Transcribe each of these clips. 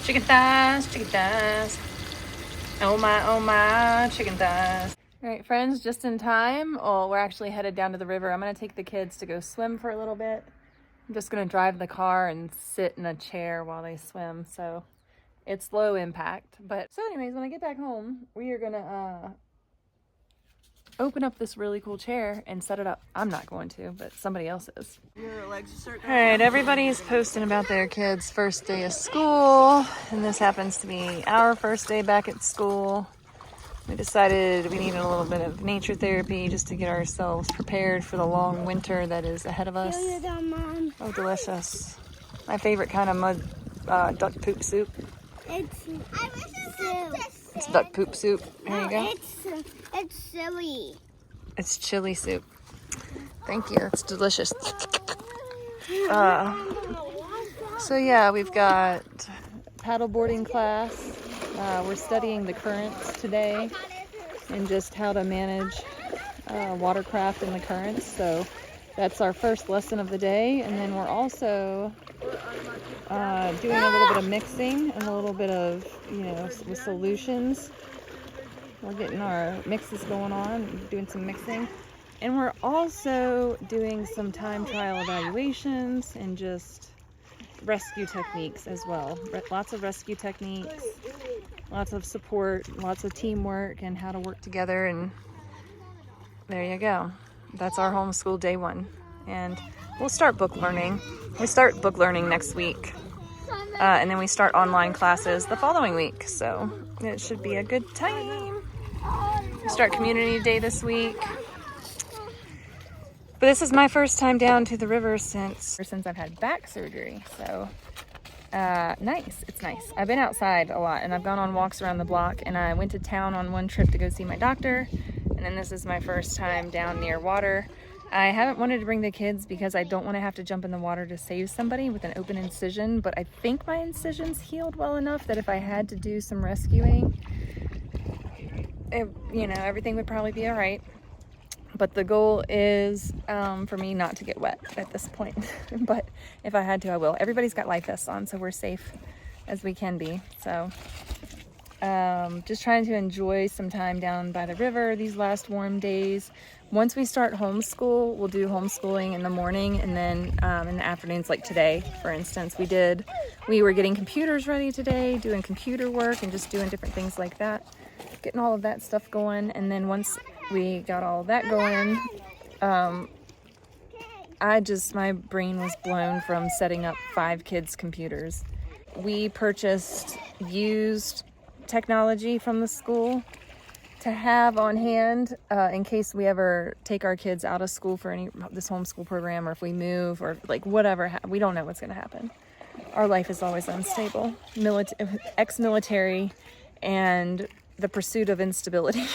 Chicken thighs, chicken thighs. Oh my, chicken thighs. All right, friends, just in time. Oh, we're actually headed down to the river. I'm gonna take the kids to go swim for a little bit. I'm just gonna drive the car and sit in a chair while they swim. So it's low impact. But so anyways, when I get back home, we are gonna open up this really cool chair and set it up. I'm not going to, but somebody else is. All right, everybody's posting about their kids' first day of school, and this happens to be our first day back at school. We decided we needed a little bit of nature therapy just to get ourselves prepared for the long winter that is ahead of us. Oh, delicious. My favorite kind of mud duck poop soup. It's duck poop soup. There you go. It's chili. It's chili soup. Thank you. It's delicious. So yeah, we've got paddleboarding class. We're studying the currents today and just how to manage watercraft in the currents. So that's our first lesson of the day. And then we're also doing a little bit of mixing and a little bit of, with solutions. We're getting our mixes going on, doing some mixing. And we're also doing some time trial evaluations and just rescue techniques as well. Lots of rescue techniques, lots of support, lots of teamwork and how to work together. And there you go. That's our homeschool day one. And we'll start book learning. We start book learning next week. And then we start online classes the following week. So it should be a good time. We start community day this week. But this is my first time down to the river since I've had back surgery. So nice. It's nice. I've been outside a lot and I've gone on walks around the block, and I went to town on one trip to go see my doctor. And then this is my first time down near water. I haven't wanted to bring the kids because I don't want to have to jump in the water to save somebody with an open incision, but I think my incision's healed well enough that if I had to do some rescuing, everything would probably be all right. But the goal is for me not to get wet at this point. But if I had to, I will. Everybody's got life vests on, so we're safe as we can be. So just trying to enjoy some time down by the river these last warm days. Once we start homeschool, we'll do homeschooling in the morning, and then in the afternoons, like today, for instance, we were getting computers ready today, doing computer work and just doing different things like that, getting all of that stuff going. And then once we got all of that going, my brain was blown from setting up 5 kids' computers. We purchased used technology from the school to have on hand in case we ever take our kids out of school for this homeschool program, or if we move, or like whatever. We don't know what's going to happen. Our life is always unstable. Ex-military and the pursuit of instability.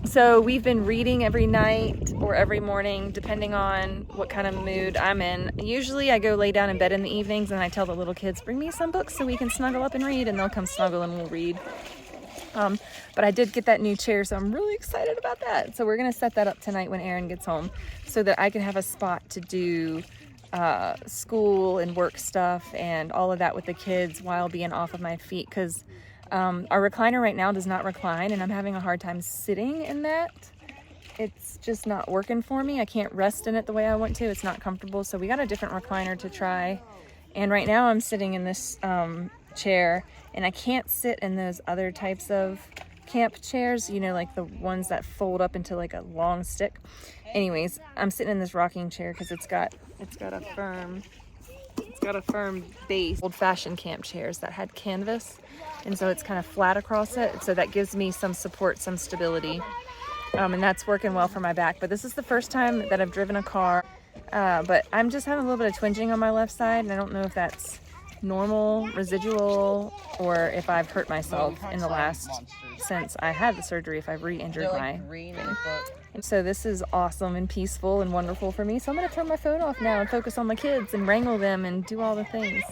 So we've been reading every night or every morning, depending on what kind of mood I'm in. Usually I go lay down in bed in the evenings and I tell the little kids, bring me some books so we can snuggle up and read, and they'll come snuggle and we'll read. But I did get that new chair, so I'm really excited about that. So we're going to set that up tonight when Aaron gets home so that I can have a spot to do school and work stuff and all of that with the kids while being off of my feet, because our recliner right now does not recline, and I'm having a hard time sitting in that. It's just not working for me. I can't rest in it the way I want to. It's not comfortable. So we got a different recliner to try. And right now I'm sitting in this chair, and I can't sit in those other types of camp chairs, like the ones that fold up into like a long stick. Anyways, I'm sitting in this rocking chair because it's got a firm base. Old-fashioned camp chairs that had canvas, and so it's kind of flat across it, so that gives me some support, some stability, and that's working well for my back. But this is the first time that I've driven a car, but I'm just having a little bit of twinging on my left side, and I don't know if that's normal, residual, or if I've hurt myself in the last, since I had the surgery, if I've re-injured my thing. And so this is awesome and peaceful and wonderful for me. So I'm going to turn my phone off now and focus on my kids and wrangle them and do all the things.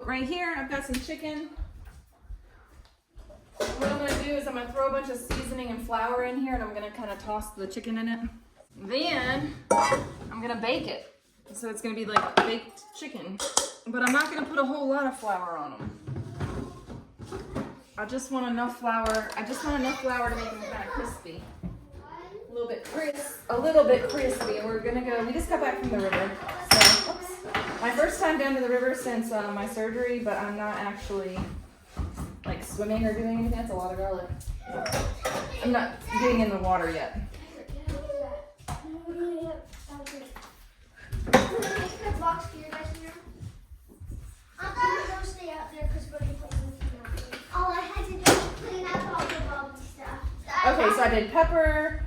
Right here, I've got some chicken. What I'm going to do is I'm going to throw a bunch of seasoning and flour in here, and I'm going to kind of toss the chicken in it. Then I'm going to bake it. So it's going to be like baked chicken. But I'm not gonna put a whole lot of flour on them. I just want enough flour. I just want enough flour to make them kind of crispy. A little bit crispy. We're gonna go, we just got back from the river. So, oops. My first time down to the river since my surgery, but I'm not actually like swimming or doing anything. That's a lot of garlic. I'm not getting in the water yet. Okay, so I did pepper.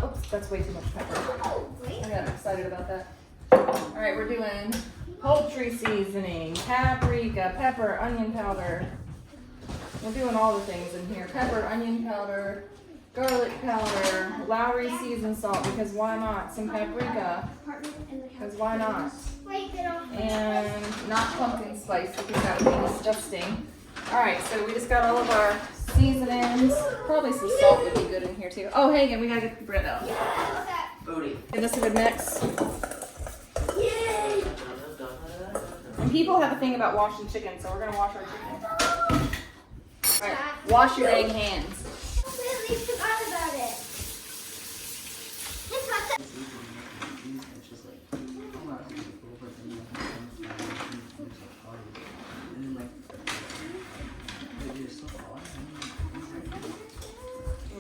Oops, that's way too much pepper. I got excited about that. All right, we're doing poultry seasoning, paprika, pepper, onion powder. We're doing all the things in here. Pepper, onion powder, garlic powder, Lowry seasoned salt, because why not? Some paprika, because why not? And not pumpkin spice, because that would be disgusting. All right, so we just got all of our seasonings. Probably some salt would be good in here too. Oh, Hagen, we gotta get the bread out. Booty. Give this a good mix. Yay! And people have a thing about washing chicken, so we're gonna wash our chicken. All right, wash your dang hands. We forgot about it.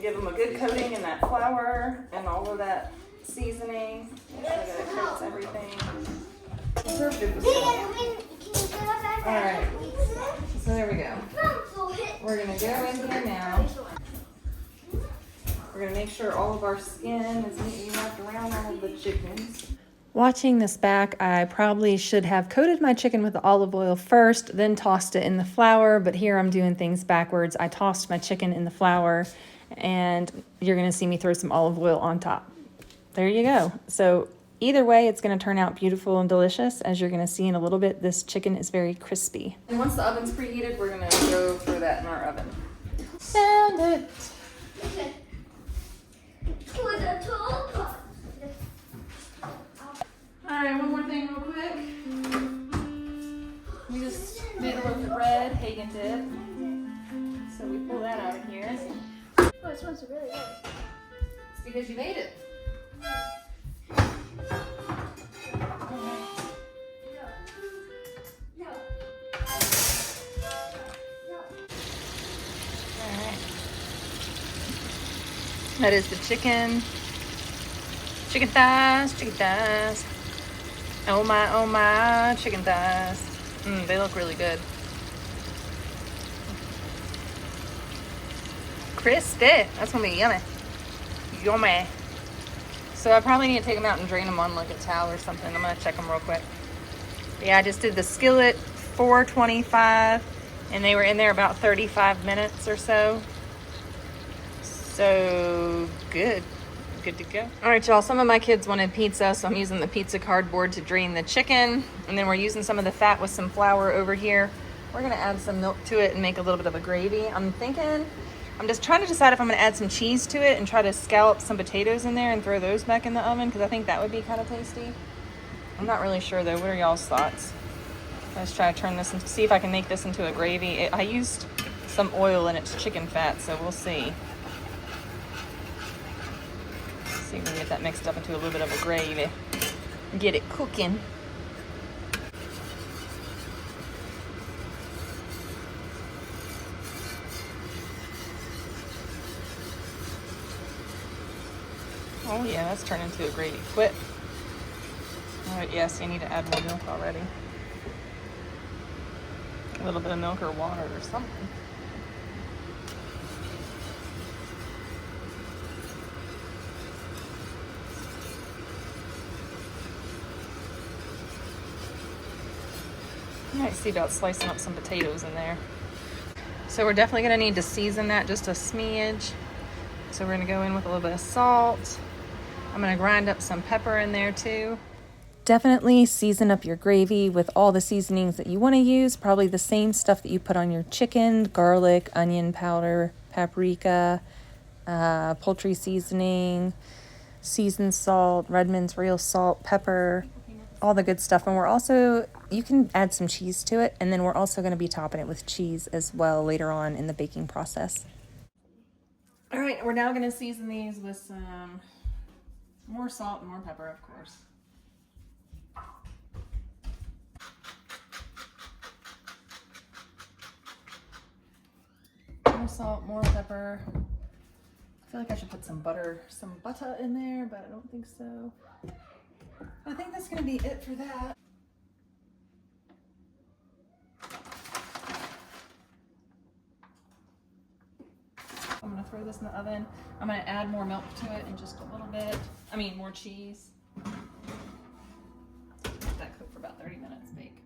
Give them a good coating in that flour and all of that seasoning. Make sure that it coats everything. Alright, so there we go. We're going to go in here now. We're going to make sure all of our skin is neatly wrapped around all of the chickens. Watching this back, I probably should have coated my chicken with the olive oil first, then tossed it in the flour, but here I'm doing things backwards. I tossed my chicken in the flour, and you're gonna see me throw some olive oil on top. There you go. So either way, it's gonna turn out beautiful and delicious. As you're gonna see in a little bit, this chicken is very crispy. And once the oven's preheated, we're gonna go through that in our oven. Sound it. Alright, one more thing real quick. We just made a loaf of bread, Hagen did. So we pull that out of here. Oh, it smells really good. It's because you made it. Alright. That is the chicken. Chicken thighs. Oh my, chicken thighs. They look really good. Crispy. That's gonna be yummy. Yummy. So I probably need to take them out and drain them on like a towel or something. I'm gonna check them real quick. Yeah, I just did the skillet 425 and they were in there about 35 minutes or so. So good. Good to go. All right, y'all, some of my kids wanted pizza, so I'm using the pizza cardboard to drain the chicken. And then we're using some of the fat with some flour over here. We're gonna add some milk to it and make a little bit of a gravy. I'm just trying to decide if I'm gonna add some cheese to it and try to scallop some potatoes in there and throw those back in the oven, because I think that would be kind of tasty. I'm not really sure though. What are y'all's thoughts? Let's try to turn this and see if I can make this into a gravy. I used some oil and it's chicken fat, so we'll see. See if we can get that mixed up into a little bit of a gravy. Get it cooking. Oh yeah, that's turned into a gravy quick. All right, yes, you need to add more milk already. A little bit of milk or water or something. You might see about slicing up some potatoes in there. So we're definitely gonna need to season that just a smidge. So we're gonna go in with a little bit of salt. I'm gonna grind up some pepper in there too. Definitely season up your gravy with all the seasonings that you wanna use. Probably the same stuff that you put on your chicken: garlic, onion powder, paprika, poultry seasoning, seasoned salt, Redmond's real salt, pepper, all the good stuff. And we're also you can add some cheese to it, and then we're also going to be topping it with cheese as well later on in the baking process. All right, we're now going to season these with some more salt and more pepper, of course. More salt, more pepper. I feel like I should put some butter in there, but I don't think so. I think that's going to be it for that. I'm going to throw this in the oven. I'm going to add more milk to it in just a little bit. I mean, more cheese. Let that cook for about 30 minutes, bake.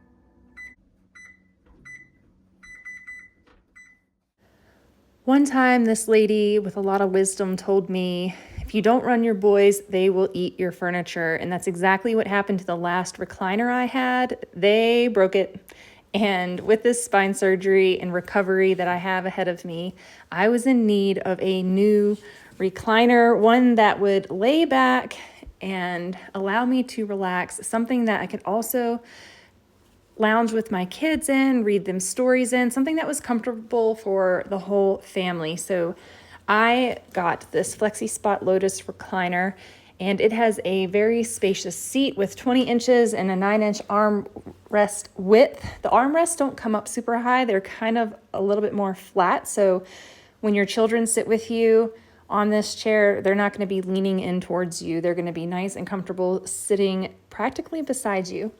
One time, this lady with a lot of wisdom told me, if you don't run your boys, they will eat your furniture. And that's exactly what happened to the last recliner I had. They broke it. And with this spine surgery and recovery that I have ahead of me, I was in need of a new recliner, one that would lay back and allow me to relax, something that I could also lounge with my kids in, read them stories in, something that was comfortable for the whole family. So I got this FlexiSpot Lotus recliner, and it has a very spacious seat with 20 inches and a 9-inch armrest width. The armrests don't come up super high. They're kind of a little bit more flat. So when your children sit with you on this chair, they're not going to be leaning in towards you. They're going to be nice and comfortable sitting practically beside you.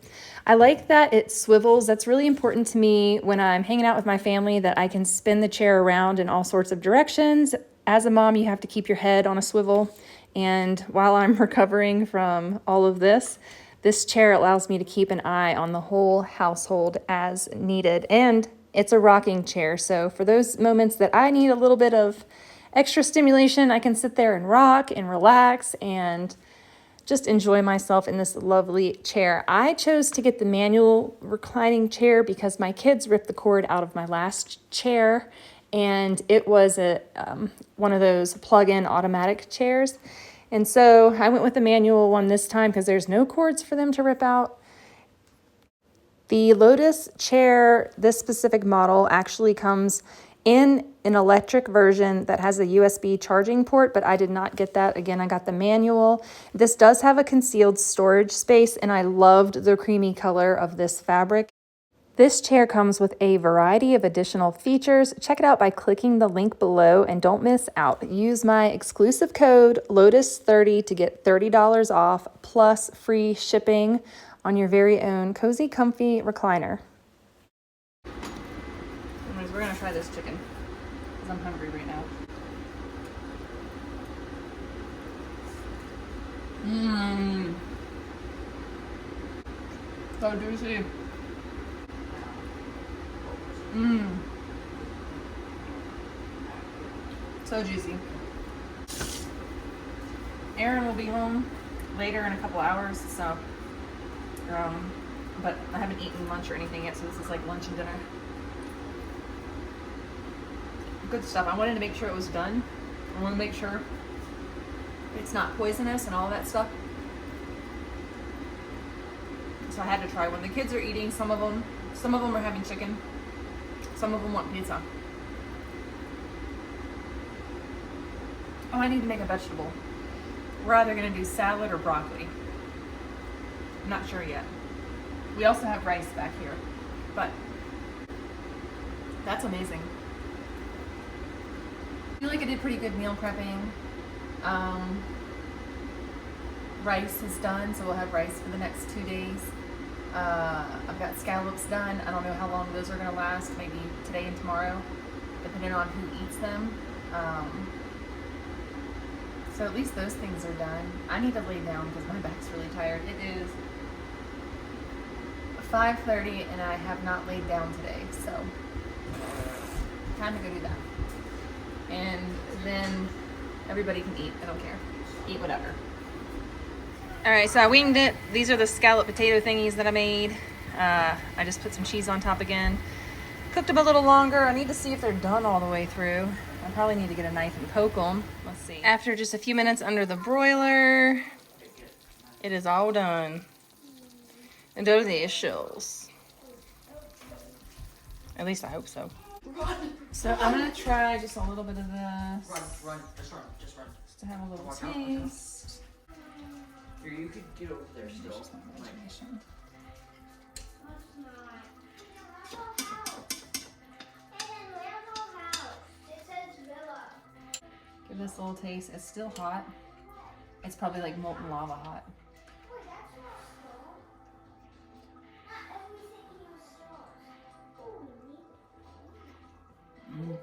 I like that it swivels. That's really important to me when I'm hanging out with my family, that I can spin the chair around in all sorts of directions. As a mom, you have to keep your head on a swivel. And while I'm recovering from all of this, this chair allows me to keep an eye on the whole household as needed. And it's a rocking chair. So for those moments that I need a little bit of extra stimulation, I can sit there and rock and relax and just enjoy myself in this lovely chair. I chose to get the manual reclining chair because my kids ripped the cord out of my last chair, and it was one of those plug-in automatic chairs. And so I went with the manual one this time because there's no cords for them to rip out. The Lotus chair, this specific model, actually comes in an electric version that has a USB charging port, but I did not get that. Again, I got the manual. This does have a concealed storage space, and I loved the creamy color of this fabric. This chair comes with a variety of additional features. Check it out by clicking the link below, and don't miss out. Use my exclusive code LOTUS30 to get $30 off plus free shipping on your very own cozy, comfy recliner. Anyways, we're gonna try this chicken because I'm hungry right now. So juicy. So juicy. Aaron will be home later in a couple hours, so but I haven't eaten lunch or anything yet, so this is like lunch and dinner. Good stuff. I wanted to make sure it was done. I want to make sure it's not poisonous and all that stuff. So I had to try one. The kids are eating some of them are having chicken. Some of them want pizza. Oh, I need to make a vegetable. We're either going to do salad or broccoli. I'm not sure yet. We also have rice back here, but that's amazing. I feel like I did pretty good meal prepping. Rice is done, so we'll have rice for the next 2 days. I've got scallops done. I don't know how long those are going to last, maybe today and tomorrow, depending on who eats them. So at least those things are done. I need to lay down because my back's really tired. It is 5:30 and I have not laid down today, so time to go do that. And then everybody can eat. I don't care. Eat whatever. All right, so I winged it. These are the scalloped potato thingies that I made. I just put some cheese on top again. Cooked them a little longer. I need to see if they're done all the way through. I probably need to get a knife and poke them. Let's see. After just a few minutes under the broiler, it is all done. And delicious. At least I hope so. Run! So I'm gonna try just a little bit of this. Run, just run, just run. Just to have a little Watch out, taste. Here, you could get over there still. Just my imagination. Give this a little taste. It's still hot. It's probably like molten lava hot. Mm.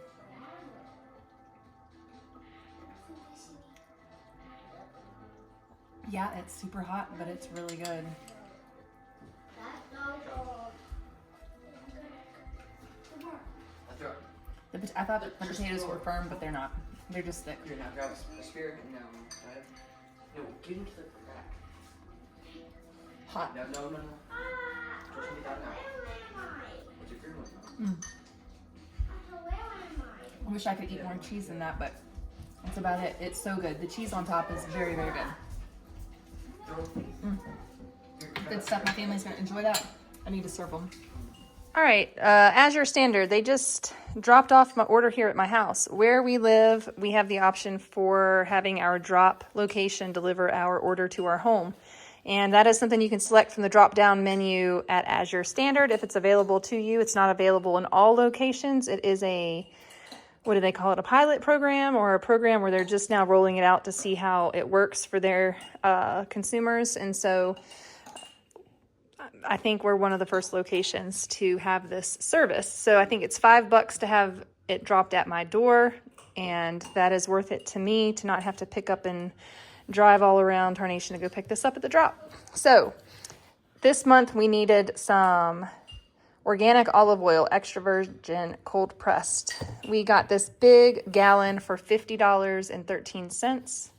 Yeah, it's super hot, but it's really good. I thought the potatoes were firm, but they're not. They're just thick. Here, now grab a spear and now no, get into the back. Hot. No. Just need that now. What's your green one? I wish I could eat more cheese than that, but that's about it. It's so good. The cheese on top is very, very good. Good stuff. My family's gonna enjoy that. I need to serve them. All right, Azure Standard. They just dropped off my order here at my house. Where we live, we have the option for having our drop location deliver our order to our home. And that is something you can select from the drop-down menu at Azure Standard if it's available to you. It's not available in all locations. It is a, what do they call it, a pilot program or a program where they're just now rolling it out to see how it works for their consumers. And so I think we're one of the first locations to have this service. So I think it's $5 to have it dropped at my door, and that is worth it to me to not have to pick up and drive all around Tarnation to go pick this up at the drop. So this month we needed some organic olive oil, extra virgin, cold pressed. We got this big gallon for $50.13.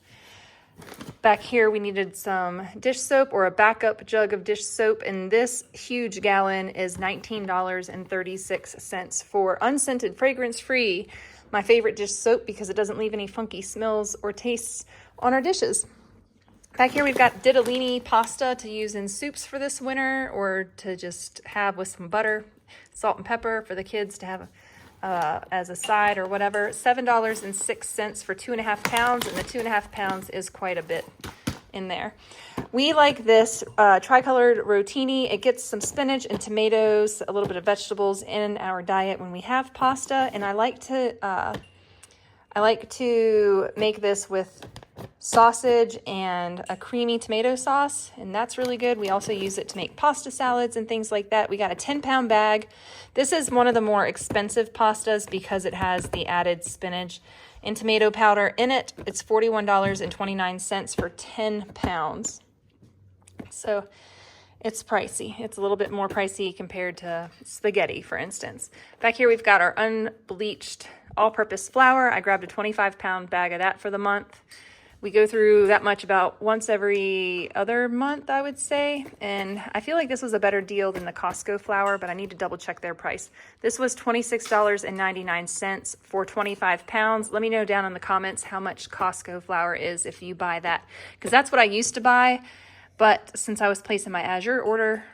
Back here, we needed some dish soap or a backup jug of dish soap, and this huge gallon is $19.36 for unscented, fragrance-free, my favorite dish soap because it doesn't leave any funky smells or tastes on our dishes. Back here, we've got ditalini pasta to use in soups for this winter or to just have with some butter, salt and pepper for the kids to have as a side or whatever. $7.06 for 2.5 pounds, and the 2.5 pounds is quite a bit in there. We like this tricolored rotini. It gets some spinach and tomatoes, a little bit of vegetables in our diet when we have pasta, and I like to make this with sausage and a creamy tomato sauce, and that's really good. We also use it to make pasta salads and things like that. We got a 10-pound bag. This is one of the more expensive pastas because it has the added spinach and tomato powder in it. It's $41.29 for 10 pounds. So it's pricey. It's a little bit more pricey compared to spaghetti, for instance. Back here, we've got our unbleached all-purpose flour. I grabbed a 25-pound bag of that for the month. We go through that much about once every other month, I would say. And I feel like this was a better deal than the Costco flour, but I need to double check their price. This was $26.99 for 25 pounds. Let me know down in the comments how much Costco flour is if you buy that, because that's what I used to buy. But since I was placing my Azure order,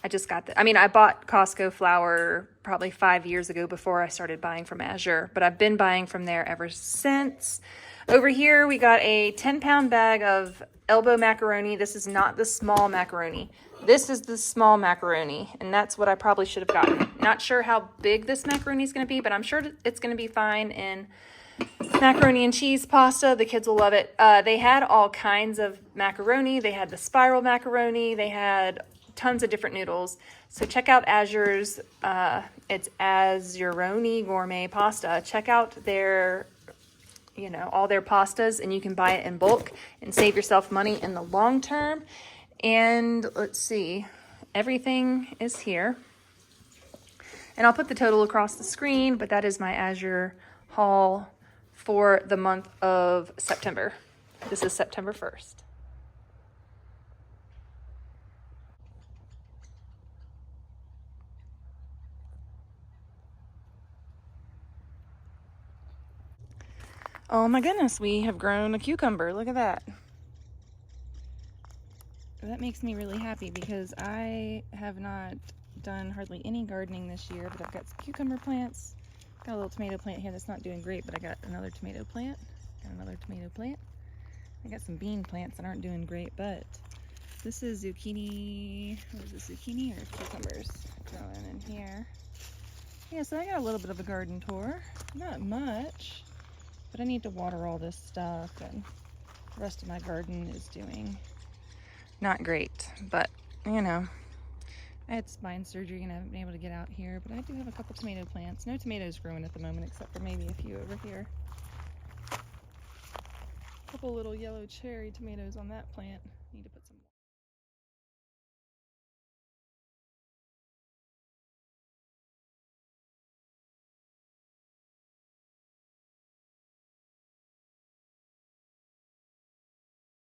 I just got that. I mean, I bought Costco flour probably 5 years ago before I started buying from Azure, but I've been buying from there ever since. Over here, we got a 10-pound bag of elbow macaroni. This is not the small macaroni. This is the small macaroni, and that's what I probably should have gotten. Not sure how big this macaroni is going to be, but I'm sure it's going to be fine in macaroni and cheese pasta. The kids will love it. They had all kinds of macaroni. They had the spiral macaroni. They had tons of different noodles. So check out Azure's, it's Azuroni Gourmet Pasta. Check out their, all their pastas, and you can buy it in bulk and save yourself money in the long term. And let's see, everything is here. And I'll put the total across the screen, but that is my Azure haul for the month of September. This is September 1st. Oh my goodness, we have grown a cucumber. Look at that. That makes me really happy because I have not done hardly any gardening this year, but I've got some cucumber plants. Got a little tomato plant here that's not doing great, but I got another tomato plant. Got another tomato plant. I got some bean plants that aren't doing great, but this is zucchini. What is this, zucchini or cucumbers growing in here? Yeah, so I got a little bit of a garden tour. Not much, but I need to water all this stuff, and the rest of my garden is doing not great, but you know, I had spine surgery and I haven't been able to get out here, but I do have a couple tomato plants. No tomatoes growing at the moment, except for maybe a few over here. A couple little yellow cherry tomatoes on that plant. Need to put some